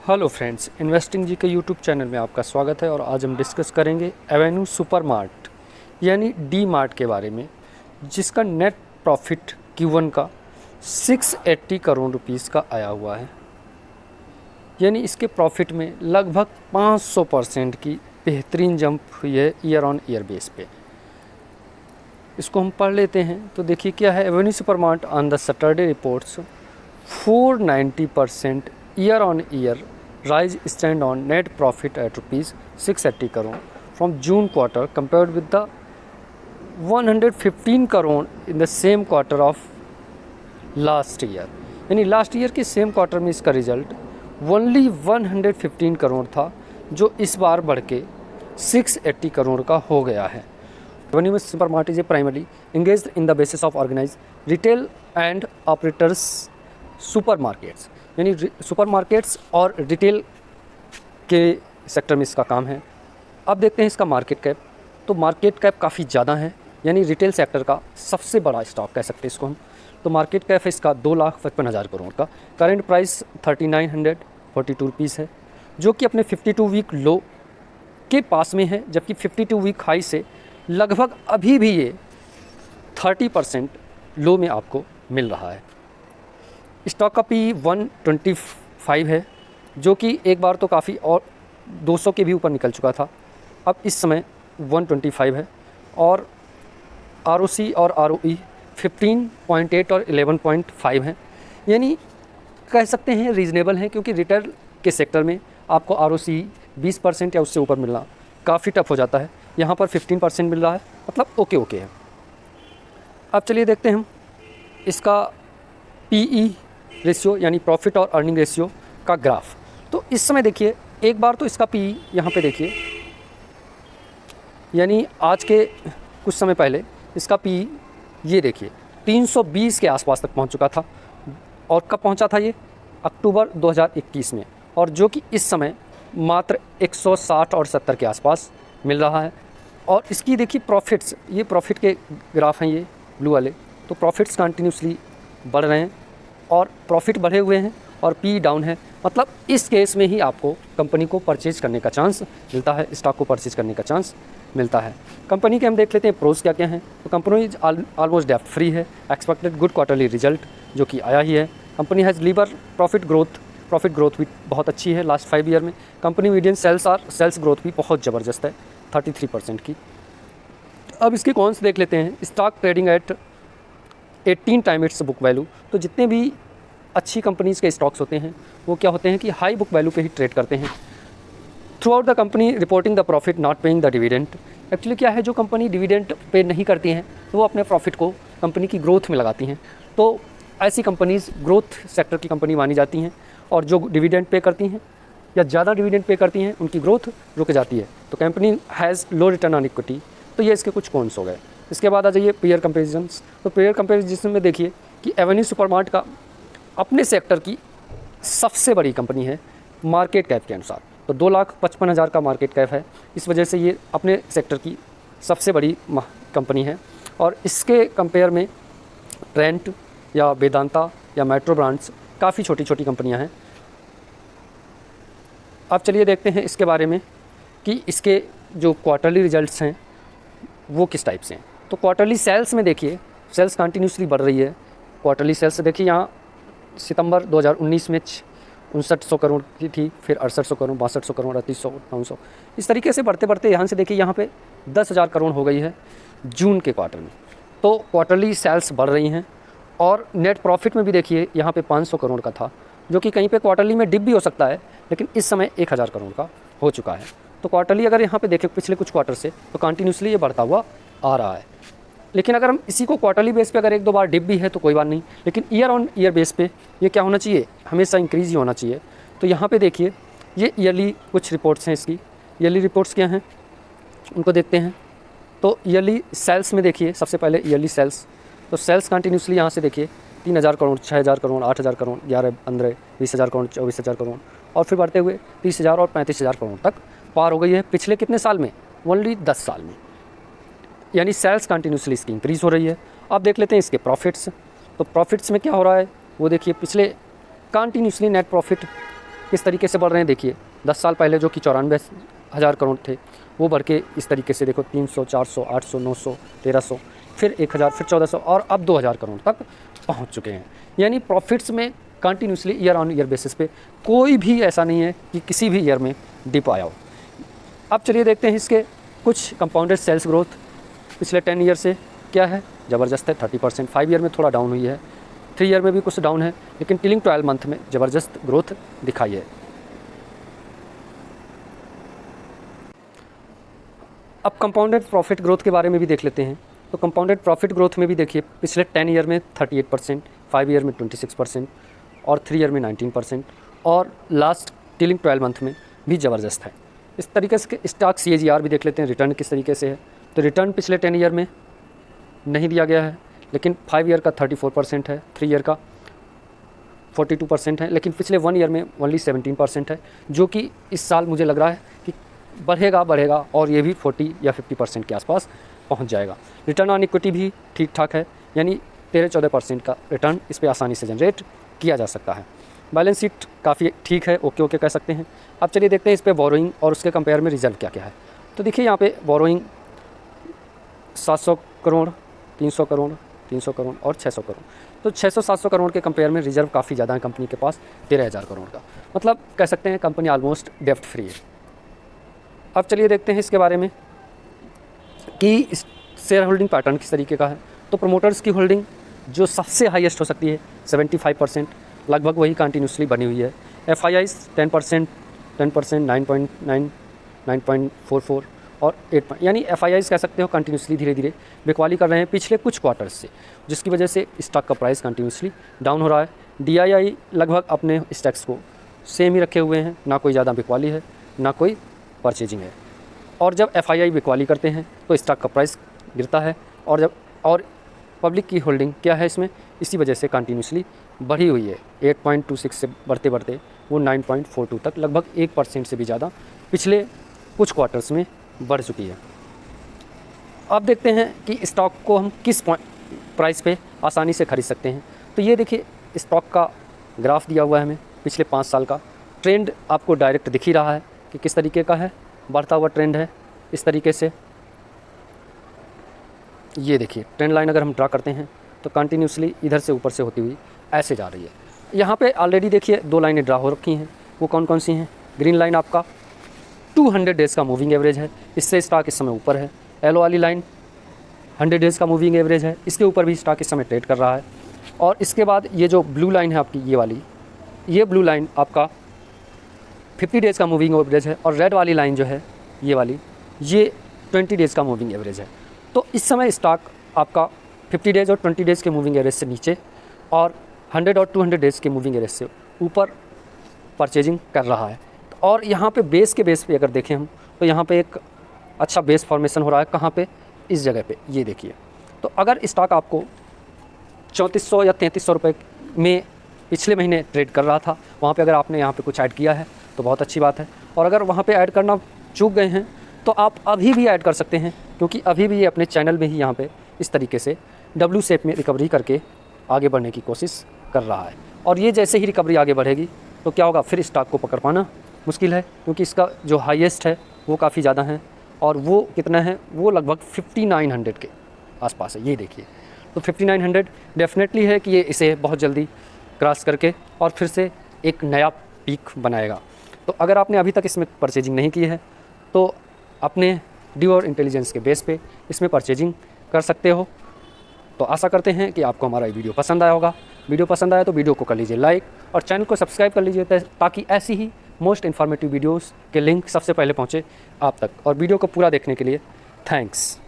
Hello friends, investing जी के YouTube channel में आपका स्वागत है। और आज हम डिस्कस करेंगे एवेन्यू सुपरमार्ट यानी डी मार्ट के बारे में, जिसका नेट प्रॉफिट Q1 का 680 करोड़ रुपीस का आया हुआ है। यानी इसके प्रॉफिट में लगभग 500% की बेहतरीन जंप हुई है ईयर ऑन ईयर बेस पे। इसको हम पढ़ लेते हैं तो देखिए क्या है। Avenue supermart on the Saturday reports 490% year on year rise stand on net profit at rupees 680 crore from June quarter compared with the 115 crore in the same quarter of last year। यानी last year के same quarter में इसका result only 115 crore था, जो इस बार बढ़ के 680 करोड़ का हो गया है। Revenue Supermart is primarily engaged in the basis of organized retail and operators supermarkets, यानी सुपरमार्केट्स और रिटेल के सेक्टर में इसका काम है। अब देखते हैं इसका मार्केट कैप। तो मार्केट कैप काफ़ी ज़्यादा है, यानी रिटेल सेक्टर का सबसे बड़ा स्टॉक कह सकते हैं इसको हम। तो मार्केट कैप है इसका 2,55,000 करोड़ का। करंट प्राइस 3942 रुपीज़ है, जो कि अपने 52 वीक लो के पास में है, जबकि 52 वीक हाई से लगभग अभी भी ये 30% लो में आपको मिल रहा है। स्टॉक का पी 125 है, जो कि एक बार तो काफ़ी और 200 के भी ऊपर निकल चुका था। अब इस समय 125 है। और ROC और ROE 15.8 और 11.5 है, यानी कह सकते हैं रीज़नेबल है, क्योंकि रिटेल के सेक्टर में आपको ROC 20% या उससे ऊपर मिलना काफ़ी टफ हो जाता है। यहाँ पर 15% मिल रहा है, मतलब ओके है। अब चलिए देखते हैं हम इसका PE रेशियो यानी प्रॉफिट और अर्निंग रेशियो का ग्राफ। तो इस समय देखिए, एक बार तो इसका PE यहाँ पे देखिए, यानी आज के कुछ समय पहले इसका PE ये देखिए 320 के आसपास तक पहुँच चुका था। और कब पहुँचा था ये? अक्टूबर 2021 में। और जो कि इस समय मात्र 160 और 70 के आसपास मिल रहा है। और इसकी देखिए प्रॉफिट्स, ये प्रॉफिट के ग्राफ हैं ये ब्लू वाले। तो प्रॉफिट्स कंटिन्यूसली बढ़ रहे हैं और प्रॉफिट बढ़े हुए हैं और PE डाउन है। मतलब इस केस में ही आपको कंपनी को परचेज करने का चांस मिलता है, स्टॉक को परचेज करने का चांस मिलता है। कंपनी के हम देख लेते हैं प्रोज क्या क्या हैं। तो कंपनी ऑलमोस्ट डेप्ट फ्री है। एक्सपेक्टेड गुड क्वार्टरली रिजल्ट, जो कि आया ही है। कंपनी हैज़ लीवर प्रॉफिट ग्रोथ भी बहुत अच्छी है लास्ट 5 ईयर में। कंपनी मीडियन सेल्स ग्रोथ भी बहुत ज़बरदस्त है, 33% की। अब इसके कौन्स देख लेते हैं। Stock trading at 18 time it's book value. तो जितने भी अच्छी कंपनीज़ के स्टॉक्स होते हैं वो क्या होते हैं कि हाई बुक वैल्यू पे ही ट्रेड करते हैं। Through out the company reporting the profit not paying the dividend. Actually क्या है, जो कंपनी डिविडेंड पे नहीं करती हैं तो वो अपने प्रॉफिट को कंपनी की ग्रोथ में लगाती हैं। तो ऐसी कंपनीज़ ग्रोथ सेक्टर की कंपनी मानी जाती हैं। और जो डिविडेंड पे करती हैं या ज़्यादा डिविडेंड पे करती हैं, उनकी ग्रोथ रुक जाती है। तो company has low return on equity. तो ये इसके कुछ कॉन्स हो गए। इसके बाद आ जाइए पेयर कंपेरिजन्स। तो पेयर कंपेरिजन में देखिए कि एवेन्यू सुपरमार्ट का अपने सेक्टर की सबसे बड़ी कंपनी है मार्केट कैप के अनुसार। तो 2,55,000 का मार्केट कैप है, इस वजह से ये अपने सेक्टर की सबसे बड़ी कंपनी है। और इसके कंपेयर में ट्रेंट या वेदांता या मेट्रो ब्रांड्स काफ़ी छोटी छोटी कंपनियां हैं। अब चलिए देखते हैं इसके बारे में कि इसके जो क्वार्टरली रिजल्ट्स हैं वो किस टाइप से हैं। तो क्वार्टरली सेल्स में देखिए, सेल्स कंटिन्यूसली बढ़ रही है। क्वार्टरली सेल्स देखिए, यहाँ सितंबर 2019 में 5900 करोड़ की थी, फिर 6800 करोड़, 6200 करोड़, 3800, 900, इस तरीके से बढ़ते बढ़ते यहाँ से देखिए यहाँ पे 10,000 करोड़ हो गई है जून के क्वार्टर में। तो क्वार्टरली सेल्स बढ़ रही हैं। और नेट प्रॉफिट में भी देखिए यहाँ पे 500 करोड़ का था, जो कि कहीं पे क्वार्टरली में डिप भी हो सकता है, लेकिन इस समय 1000 करोड़ का हो चुका है। तो क्वार्टरली अगर यहाँ पे देखें पिछले कुछ क्वार्टर से, तो कंटिन्यूसली ये बढ़ता हुआ आ रहा है। लेकिन अगर हम इसी को क्वार्टरली बेस पे अगर 1-2 बार डिप भी है तो कोई बात नहीं, लेकिन ईयर ऑन ईयर बेस पे ये क्या होना चाहिए, हमेशा इंक्रीज़ ही होना चाहिए। तो यहाँ पे देखिए ये ईयरली कुछ रिपोर्ट्स हैं इसकी। ईयरली रिपोर्ट्स क्या हैं उनको देखते हैं। तो ईयरली सेल्स में देखिए, सबसे पहले ईयरली सेल्स। तो सेल्स कंटिन्यूसली यहाँ से देखिए 3,000 करोड़, 6,000 करोड़, 8,000 करोड़, 11, 15, 20,000 करोड़, 24,000 करोड़, और फिर बढ़ते हुए 30,000 और 35,000 करोड़ तक पार हो गई है पिछले कितने साल में, ओनली 10 साल में। यानी सेल्स कंटिन्यूसली इसकी इंक्रीज़ हो रही है। अब देख लेते हैं इसके प्रॉफिट्स। तो प्रॉफिट्स में क्या हो रहा है वो देखिए, पिछले कंटिन्यूसली नेट प्रॉफिट किस तरीके से बढ़ रहे हैं देखिए। 10 साल पहले जो कि 94,000 करोड़ थे, वो बढ़ के इस तरीके से देखो 300, 400, 800, 900, 1300, फिर 1000, फिर 1400 और अब 2000 करोड़ तक पहुंच चुके हैं। यानी प्रॉफिट्स में continuously year on year basis पे कोई भी ऐसा नहीं है कि किसी भी ईयर में डिप आया हो। अब चलिए देखते हैं इसके कुछ कंपाउंडेड सेल्स ग्रोथ पिछले 10 ईयर से क्या है। ज़बरदस्त है 30%। 5 ईयर में थोड़ा डाउन हुई है, 3 ईयर में भी कुछ डाउन है, लेकिन ट्रिलिंग 12 मंथ में ज़बरदस्त ग्रोथ दिखाई है। अब कंपाउंडेड प्रॉफिट ग्रोथ के बारे में भी देख लेते हैं। तो कंपाउंडेड प्रॉफिट ग्रोथ में भी देखिए पिछले 10 ईयर में 38%, 5 ईयर में 26% और 3 ईयर में 19% और लास्ट ट्रिलिंग 12 मंथ में भी ज़बरदस्त है। इस तरीके से स्टॉक CAGR भी देख लेते हैं, रिटर्न किस तरीके से है। तो रिटर्न पिछले 10 ईयर में नहीं दिया गया है, लेकिन 5 ईयर का 34% है, 3 ईयर का 42% है, लेकिन पिछले 1 ईयर में ओनली 17% है, जो कि इस साल मुझे लग रहा है कि बढ़ेगा और ये भी 40 या 50% के आसपास पहुंच जाएगा। रिटर्न ऑन इक्विटी भी ठीक ठाक है, यानी 13-14% का रिटर्न इस पर आसानी से जनरेट किया जा सकता है। बैलेंस शीट काफ़ी ठीक है, ओके कह सकते हैं। अब चलिए देखते हैं इस पर बोरोइंग और उसके कंपेयर में रिजर्व क्या क्या है। तो देखिए यहाँ पे बोरोइंग 700 करोड़, 300 करोड़, 300 करोड़ और 600 करोड़। तो 600-700 करोड़ के कंपेयर में रिजर्व काफ़ी ज़्यादा है कंपनी के पास, 13,000 करोड़ का। मतलब कह सकते हैं कंपनी ऑलमोस्ट डेप्ट फ्री है। अब चलिए देखते हैं इसके बारे में कि शेयर होल्डिंग पैटर्न किस तरीके का है। तो प्रमोटर्स की होल्डिंग जो सबसे हाईएस्ट हो सकती है 75%, लगभग वही कंटिन्यूसली बनी हुई है। FIIs 10%, 9.9, 9.44 और 8, यानी FIIs कह सकते हो कंटिन्यूसली धीरे धीरे बिकवाली कर रहे हैं पिछले कुछ क्वार्टर्स से, जिसकी वजह से स्टॉक का प्राइस कंटिन्यूसली डाउन हो रहा है। DII लगभग अपने स्टॉक्स को सेम ही रखे हुए हैं, ना कोई ज़्यादा बिकवाली है ना कोई परचेजिंग है। और जब FII बिकवाली करते हैं तो स्टॉक का प्राइस गिरता है, और पब्लिक की होल्डिंग क्या है इसमें, इसी वजह से कंटिन्यूसली बढ़ी हुई है। 8.26 से बढ़ते बढ़ते वो 9.42 तक लगभग 1% से भी ज़्यादा पिछले कुछ क्वार्टर्स में बढ़ चुकी है। अब देखते हैं कि स्टॉक को हम किस प्राइस पे आसानी से खरीद सकते हैं। तो ये देखिए स्टॉक का ग्राफ दिया हुआ है हमें, पिछले 5 साल का ट्रेंड आपको डायरेक्ट दिख ही रहा है कि किस तरीके का है, बढ़ता हुआ ट्रेंड है इस तरीके से। ये देखिए ट्रेंड लाइन अगर हम ड्रा करते हैं तो कंटिन्यूसली इधर से ऊपर से होती हुई ऐसे जा रही है। यहाँ पे ऑलरेडी देखिए 2 लाइनें ड्रा हो रखी हैं, वो कौन कौन सी हैं। ग्रीन लाइन आपका 200 डेज़ का मूविंग एवरेज है, इससे स्टॉक इस समय ऊपर है। येलो वाली लाइन 100 डेज़ का मूविंग एवरेज है, इसके ऊपर भी स्टॉक इस समय ट्रेड कर रहा है। और इसके बाद ये जो ब्लू लाइन है आपकी, ये वाली, ये ब्लू लाइन आपका 50 डेज़ का मूविंग एवरेज है, और रेड वाली लाइन जो है ये वाली, ये 20 डेज़ का मूविंग एवरेज है। तो इस समय स्टॉक आपका 50 डेज़ और 20 डेज़ के मूविंग एवरेज से नीचे और 100 और 200 डेज़ के मूविंग एवरेज से ऊपर परचेजिंग कर रहा है। और यहाँ पे बेस के बेस पे अगर देखें हम, तो यहाँ पे एक अच्छा बेस फॉर्मेशन हो रहा है। कहाँ पे, इस जगह पे, ये देखिए। तो अगर स्टॉक आपको 3400 या 3300 रुपये में पिछले महीने ट्रेड कर रहा था, वहाँ पे अगर आपने यहाँ पे कुछ ऐड किया है तो बहुत अच्छी बात है। और अगर वहाँ पे ऐड करना चूक गए हैं तो आप अभी भी ऐड कर सकते हैं, क्योंकि अभी भी ये अपने चैनल में ही यहाँ पे इस तरीके से W शेप में रिकवरी करके आगे बढ़ने की कोशिश कर रहा है। और ये जैसे ही रिकवरी आगे बढ़ेगी तो क्या होगा, फिर स्टॉक को पकड़ पाना मुश्किल है, क्योंकि इसका जो हाईएस्ट है वो काफ़ी ज़्यादा है, और वो कितना है, वो लगभग 5900 के आसपास है। ये देखिए, तो 5900 डेफिनेटली है कि ये इसे बहुत जल्दी क्रॉस करके और फिर से एक नया पीक बनाएगा। तो अगर आपने अभी तक इसमें परचेजिंग नहीं की है तो अपने ड्यू और इंटेलिजेंस के बेस पे इसमें परचेजिंग कर सकते हो। तो आशा करते हैं कि आपको हमारा वीडियो पसंद आया होगा। वीडियो पसंद आया तो वीडियो को कर लीजिए लाइक और चैनल को सब्सक्राइब कर लीजिए, ताकि ऐसी ही मोस्ट इन्फॉर्मेटिव वीडियोस के लिंक सबसे पहले पहुंचे आप तक। और वीडियो को पूरा देखने के लिए थैंक्स।